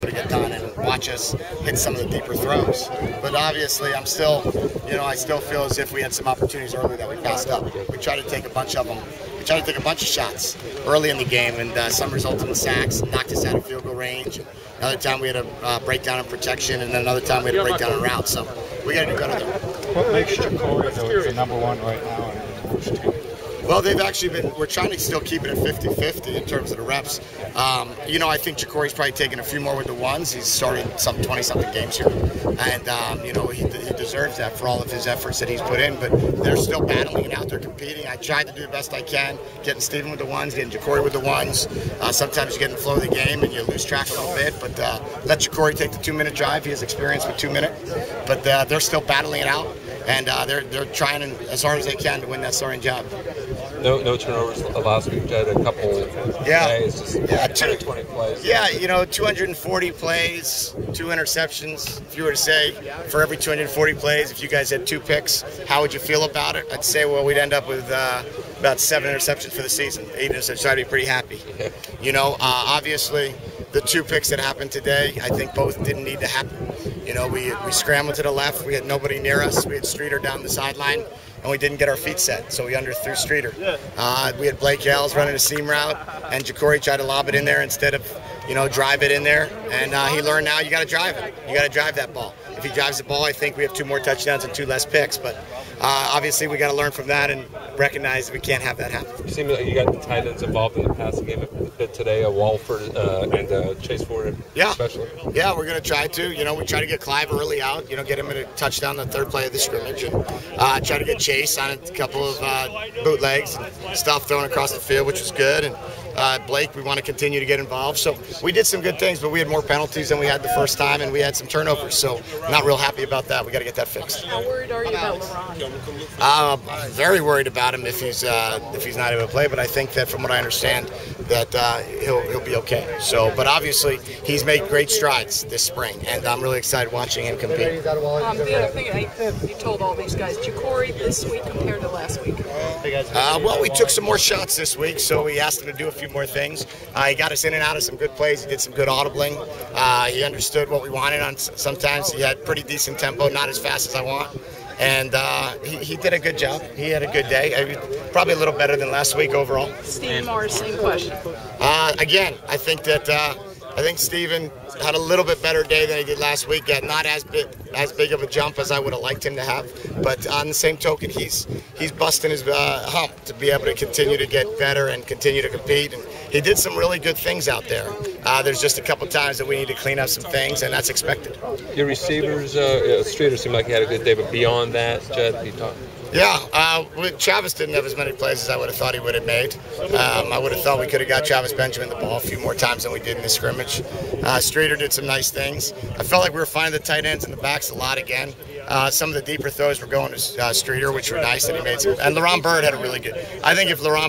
to get done and watch us hit some of the deeper throws. But obviously, I'm still, I still feel as if we had some opportunities early that we passed up. We tried to take a bunch of them. We tried to take a bunch of shots early in the game, and some resulted in sacks, knocked us out of field goal range. Another time we had a breakdown in protection, and then another time we had a breakdown in route. So we got to do better there. What makes Jacory the number one right now in which team? Well, they've actually been, we're trying to still keep it at 50-50 in terms of the reps. I think Jacory's probably taken a few more with the ones. He's started some 20-something games here. And, he deserves that for all of his efforts that he's put in. But they're still battling it out. They're competing. I tried to do the best I can, getting Steven with the ones, getting Jacory with the ones. Sometimes you get in the flow of the game and you lose track a little bit. But let Jacory take the 2-minute drive. He has experience with 2-minute. But they're still battling it out. And they're trying as hard as they can to win that starting job. No turnovers last week, Jedd. A couple plays, just 20 plays. Yeah, 240 plays, 2 interceptions. If you were to say for every 240 plays, if you guys had 2 picks, how would you feel about it? I'd say, well, we'd end up with about 7 interceptions for the season. 8 interceptions, so I'd be pretty happy. Obviously, the 2 picks that happened today, I think both didn't need to happen. We scrambled to the left. We had nobody near us. We had Streeter down the sideline, and we didn't get our feet set, so we underthrew Streeter. We had Blake Yells running a seam route, and Jacory tried to lob it in there instead of, drive it in there. And he learned now you got to drive it. You got to drive that ball. If he drives the ball, I think we have 2 more touchdowns and 2 less picks. But obviously, we got to learn from that and recognize that we can't have that happen. You seem like you got the tight ends involved in the passing game a bit today, Walford and Chase Ford, especially. Yeah, we're going to try to. We try to get Clive early out, get him in a touchdown the 3rd play of the scrimmage, and try to get Chase on a couple of bootlegs and stuff thrown across the field, which was good. And Blake, we want to continue to get involved. So we did some good things, but we had more penalties than we had the first time, and we had some turnovers. So not real happy about that. We got to get that fixed. How worried are you about LeRon? Very worried about him if he's not able to play. But I think that from what I understand, that he'll be okay. So, but obviously he's made great strides this spring, and I'm really excited watching him compete. The other thing you told all these guys, Jacory this week compared to last week. Well, we took some more shots this week, so we asked him to do a few more things. He got us in and out of some good plays. He did some good audibling. He understood what we wanted. Sometimes he had pretty decent tempo, not as fast as I want. And he did a good job. He had a good day. Probably a little better than last week overall. Steven Morris, same question. Again, I think Steven had a little bit better day than he did last week. Got not as big of a jump as I would have liked him to have. But on the same token, he's busting his hump to be able to continue to get better and continue to compete. And he did some really good things out there. There's just a couple times that we need to clean up some things, and that's expected. Your receivers, Streeter seemed like he had a good day, but beyond that, Jedd, you talk. Yeah, Travis didn't have as many plays as I would have thought he would have made. I would have thought we could have got Travis Benjamin the ball a few more times than we did in this scrimmage. Streeter did some nice things. I felt like we were finding the tight ends and the backs a lot again. Some of the deeper throws were going to Streeter, which were nice that he made some. And LeRon Bird had a really good. I think if LeRon Bird